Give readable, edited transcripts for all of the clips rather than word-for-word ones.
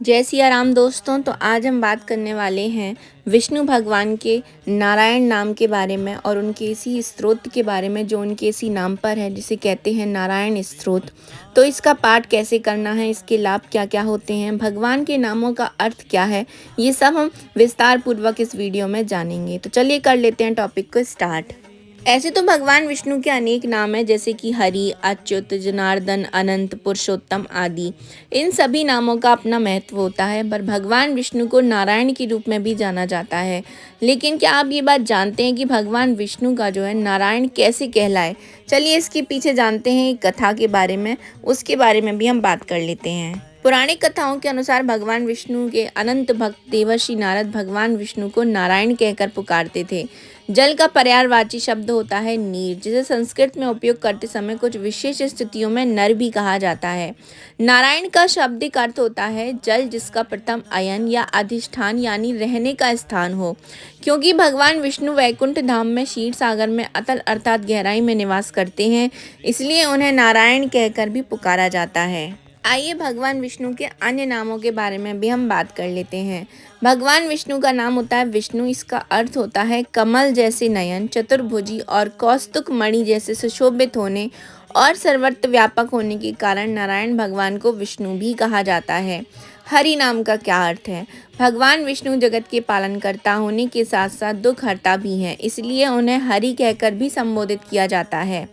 जय सिया राम दोस्तों। तो आज हम बात करने वाले हैं विष्णु भगवान के नारायण नाम के बारे में और उनके इसी स्त्रोत के बारे में जो उनके इसी नाम पर है, जिसे कहते हैं नारायण स्त्रोत। तो इसका पाठ कैसे करना है, इसके लाभ क्या क्या होते हैं, भगवान के नामों का अर्थ क्या है, ये सब हम विस्तार पूर्वक इस वीडियो में जानेंगे। तो चलिए कर लेते हैं टॉपिक को स्टार्ट। ऐसे तो भगवान विष्णु के अनेक नाम हैं, जैसे कि हरि, अच्युत, जनार्दन, अनंत, पुरुषोत्तम आदि। इन सभी नामों का अपना महत्व होता है, पर भगवान विष्णु को नारायण के रूप में भी जाना जाता है। लेकिन क्या आप ये बात जानते हैं कि भगवान विष्णु का जो है नारायण कैसे कहलाए? चलिए इसके पीछे जानते हैं एक कथा के बारे में, उसके बारे में भी हम बात कर लेते हैं। पौराणिक कथाओं के अनुसार भगवान विष्णु के अनंत भक्त देवर्षि नारद भगवान विष्णु को नारायण कहकर पुकारते थे। जल का पर्यायवाची शब्द होता है नीर, जिसे संस्कृत में उपयोग करते समय कुछ विशेष स्थितियों में नर भी कहा जाता है। नारायण का शाब्दिक अर्थ होता है जल जिसका प्रथम अयन या अधिष्ठान यानी रहने का स्थान हो। क्योंकि भगवान विष्णु वैकुंठ धाम में क्षीर सागर में अतल अर्थात गहराई में निवास करते हैं, इसलिए उन्हें नारायण कहकर भी पुकारा जाता है। आइए भगवान विष्णु के अन्य नामों के बारे में भी हम बात कर लेते हैं। भगवान विष्णु का नाम होता है विष्णु। इसका अर्थ होता है कमल जैसे नयन, चतुर्भुजी और कौस्तुक मणि जैसे सुशोभित होने और सर्वत्र व्यापक होने के कारण नारायण भगवान को विष्णु भी कहा जाता है। हरि नाम का क्या अर्थ है? भगवान विष्णु जगत के पालनकर्ता होने के साथ साथ दुख हरता भी हैं, इसलिए उन्हें हरि कहकर भी संबोधित किया जाता है।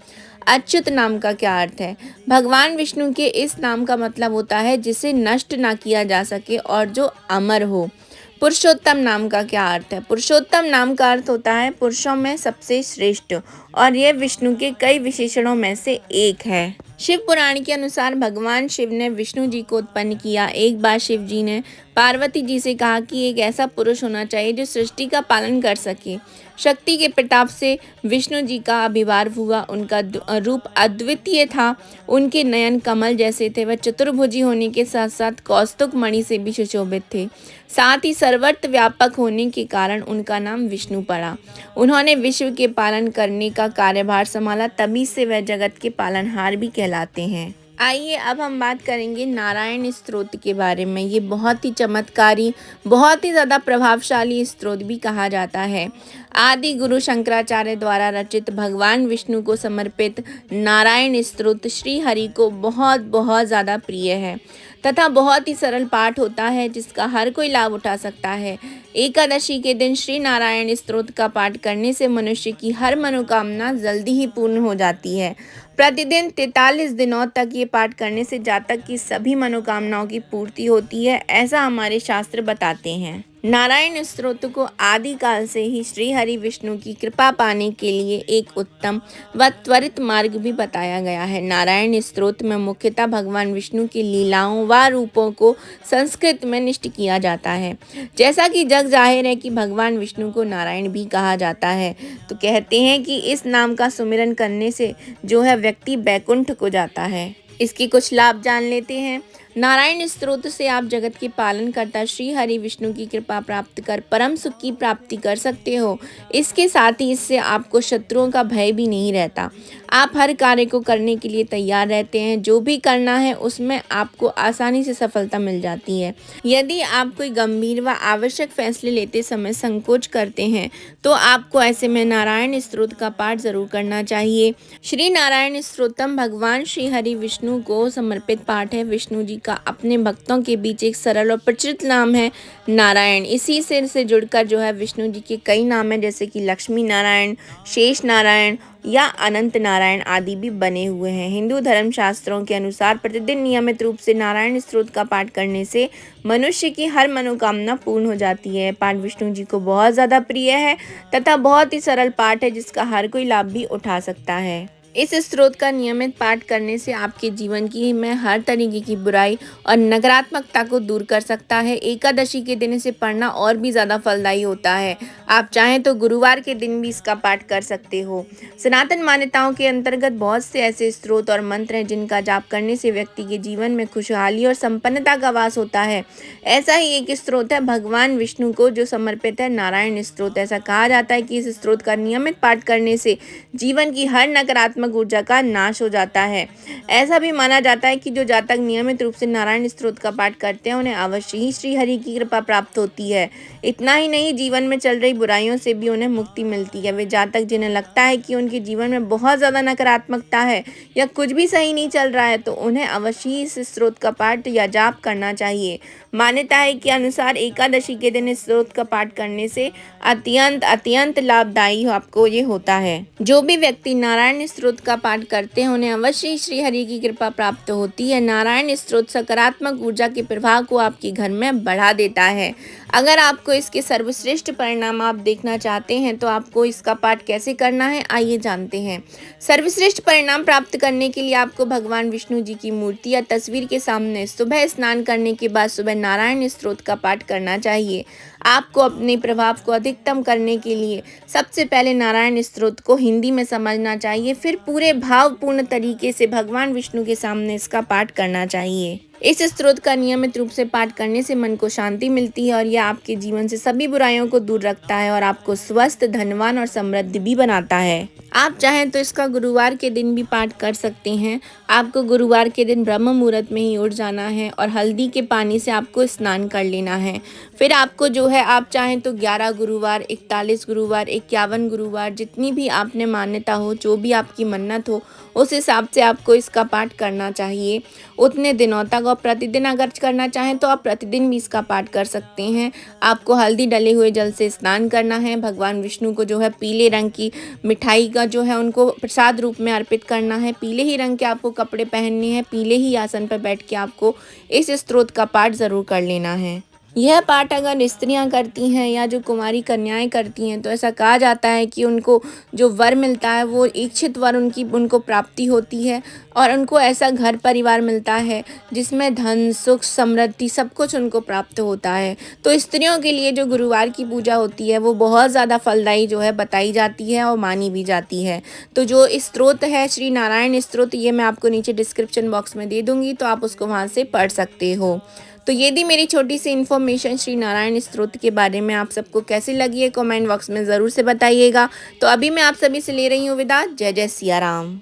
अच्युत नाम का क्या अर्थ है? भगवान विष्णु के इस नाम का मतलब होता है जिसे नष्ट ना किया जा सके और जो अमर हो। पुरुषोत्तम नाम का क्या अर्थ है? पुरुषोत्तम नाम का अर्थ होता है पुरुषों में सबसे श्रेष्ठ, और यह विष्णु के कई विशेषणों में से एक है। शिव पुराण के अनुसार भगवान शिव ने विष्णु जी को उत्पन्न किया। एक बार शिव जी ने पार्वती जी से कहा कि एक ऐसा पुरुष होना चाहिए जो सृष्टि का पालन कर सके। शक्ति के प्रताप से विष्णु जी का आविर्भाव हुआ। उनका रूप अद्वितीय था, उनके नयन कमल जैसे थे। वह चतुर्भुजी होने के साथ साथ कौस्तुक मणि से भी सुशोभित थे। साथ ही सर्वत्र व्यापक होने के कारण उनका नाम विष्णु पड़ा। उन्होंने विश्व के पालन करने का कार्यभार संभाला, तभी से वह जगत के पालनहार भी कहलाते हैं। आइए अब हम बात करेंगे नारायण स्तोत्र के बारे में। ये बहुत ही चमत्कारी, बहुत ही ज़्यादा प्रभावशाली स्तोत्र भी कहा जाता है। आदि गुरु शंकराचार्य द्वारा रचित भगवान विष्णु को समर्पित नारायण स्तोत्र श्री हरि को बहुत बहुत ज़्यादा प्रिय है तथा बहुत ही सरल पाठ होता है, जिसका हर कोई लाभ उठा सकता है। एकादशी के दिन श्री नारायण स्तोत्र का पाठ करने से मनुष्य की हर मनोकामना जल्दी ही पूर्ण हो जाती है। प्रतिदिन 43 दिनों तक ये पाठ करने से जातक की सभी मनोकामनाओं की पूर्ति होती है, ऐसा हमारे शास्त्र बताते हैं। नारायण स्तोत्र को आदिकाल से ही श्री हरि विष्णु की कृपा पाने के लिए एक उत्तम व त्वरित मार्ग भी बताया गया है। नारायण स्तोत्र में मुख्यतः भगवान विष्णु की लीलाओं व रूपों को संस्कृत में निष्ठ किया जाता है। जैसा कि जग जाहिर है कि भगवान विष्णु को नारायण भी कहा जाता है, तो कहते हैं कि इस नाम का सुमिरन करने से जो है व्यक्ति बैकुंठ को जाता है। इसके कुछ लाभ जान लेते हैं। नारायण स्तोत्र से आप जगत के पालन करता श्री हरि विष्णु की कृपा प्राप्त कर परम सुख की प्राप्ति कर सकते हो। इसके साथ ही इससे आपको शत्रुओं का भय भी नहीं रहता। आप हर कार्य को करने के लिए तैयार रहते हैं। जो भी करना है उसमें आपको आसानी से सफलता मिल जाती है। यदि आप कोई गंभीर व आवश्यक फैसले लेते समय संकोच करते हैं, तो आपको ऐसे में नारायण स्तोत्र का पाठ जरूर करना चाहिए। श्री नारायण स्तोत्रम भगवान श्री हरि विष्णु को समर्पित पाठ है। विष्णु जी का अपने भक्तों के बीच एक सरल और प्रचलित नाम है नारायण। इसी से जुड़कर जो है विष्णु जी के कई नाम हैं, जैसे कि लक्ष्मी नारायण, शेष नारायण या अनंत नारायण आदि भी बने हुए हैं। हिंदू धर्म शास्त्रों के अनुसार प्रतिदिन नियमित रूप से नारायण स्तोत्र का पाठ करने से मनुष्य की हर मनोकामना पूर्ण हो जाती है। पाठ विष्णु जी को बहुत ज़्यादा प्रिय है तथा बहुत ही सरल पाठ है, जिसका हर कोई लाभ भी उठा सकता है। इस स्तोत्र का नियमित पाठ करने से आपके जीवन की में हर तरीके की बुराई और नकारात्मकता को दूर कर सकता है। एकादशी के दिन इसे पढ़ना और भी ज़्यादा फलदायी होता है। आप चाहें तो गुरुवार के दिन भी इसका पाठ कर सकते हो। सनातन मान्यताओं के अंतर्गत बहुत से ऐसे स्तोत्र और मंत्र हैं जिनका जाप करने से व्यक्ति के जीवन में खुशहाली और संपन्नता का वास होता है। ऐसा ही एक स्तोत्र है भगवान विष्णु को जो समर्पित है नारायण स्तोत्र। ऐसा कहा जाता है कि इस स्तोत्र का नियमित पाठ करने से जीवन की हर नकारात्मक नकारात्मक ऊर्जा का नाश हो जाता है। ऐसा भी माना जाता है कि जो जातक नियमित रूप से नारायण स्तोत्र का पाठ करते हैं उन्हें अवश्य ही श्री हरि की कृपा प्राप्त होती है। इतना ही नहीं, जीवन में चल रही बुराइयों से भी उन्हें मुक्ति मिलती है। वे जातक जिन्हें लगता है कि उनके जीवन में बहुत ज़्यादा नकारात्मकता है या कुछ भी सही नहीं चल रहा है, तो उन्हें अवश्य ही इस स्तोत्र का पाठ या जाप करना चाहिए। मान्यता है के अनुसार एकादशी के दिन इस स्तोत्र का पाठ करने से अत्यंत अत्यंत लाभदायी आपको ये होता है। जो भी व्यक्ति नारायण स्तोत्र का पाठ करते हैं उन्हें अवश्य ही श्री हरि की कृपा प्राप्त होती है। नारायण स्तोत्र सकारात्मक ऊर्जा के प्रभाव को आपके घर में बढ़ा देता है। अगर आपको इसके सर्वश्रेष्ठ परिणाम आप देखना चाहते हैं तो आपको इसका पाठ कैसे करना है, आइए जानते हैं। सर्वश्रेष्ठ परिणाम प्राप्त करने के लिए आपको भगवान विष्णु जी की मूर्ति या तस्वीर के सामने सुबह स्नान करने के बाद सुबह नारायण स्तोत्र का पाठ करना चाहिए। आपको अपने प्रभाव को अधिकतम करने के लिए सबसे पहले नारायण स्तोत्र को हिंदी में समझना चाहिए, फिर पूरे भावपूर्ण तरीके से भगवान विष्णु के सामने इसका पाठ करना चाहिए। इस स्तोत्र का नियमित रूप से पाठ करने से मन को शांति मिलती है और यह आपके जीवन से सभी बुराइयों को दूर रखता है और आपको स्वस्थ, धनवान और समृद्ध भी बनाता है। आप चाहें तो इसका गुरुवार के दिन भी पाठ कर सकते हैं। आपको गुरुवार के दिन ब्रह्म मुहूर्त में ही उठ जाना है और हल्दी के पानी से आपको स्नान कर लेना है। फिर आपको जो है, आप चाहें तो 11 गुरुवार, 41 गुरुवार, 51 गुरुवार, जितनी भी आपने मान्यता हो, जो भी आपकी मन्नत हो, उस हिसाब से आपको इसका पाठ करना चाहिए उतने दिनों तक। और प्रतिदिन अगर करना चाहें तो आप प्रतिदिन भी इसका पाठ कर सकते हैं। आपको हल्दी डले हुए जल से स्नान करना है। भगवान विष्णु को जो है पीले रंग की मिठाई का जो है उनको प्रसाद रूप में अर्पित करना है। पीले ही रंग के आपको कपड़े पहनने हैं। पीले ही आसन पर बैठ के आपको इस स्तोत्र का पाठ ज़रूर कर लेना है। यह पाठ अगर स्त्रियां करती हैं या जो कुमारी कन्याएं करती हैं तो ऐसा कहा जाता है कि उनको जो वर मिलता है वो इच्छित वर उनको प्राप्ति होती है और उनको ऐसा घर परिवार मिलता है जिसमें धन, सुख, समृद्धि सब कुछ उनको प्राप्त होता है। तो स्त्रियों के लिए जो गुरुवार की पूजा होती है वो बहुत ज़्यादा फलदायी जो है बताई जाती है और मानी भी जाती है। तो जो स्तोत्र है श्री नारायण स्तोत्र, ये मैं आपको नीचे डिस्क्रिप्शन बॉक्स में दे दूँगी, तो आप उसको वहाँ से पढ़ सकते हो। तो ये थी मेरी छोटी सी इन्फॉर्मेशन श्री नारायण स्तोत्र के बारे में। आप सबको कैसी लगी है कमेंट बॉक्स में ज़रूर से बताइएगा। तो अभी मैं आप सभी से ले रही हूँ विदा। जय जय सिया राम।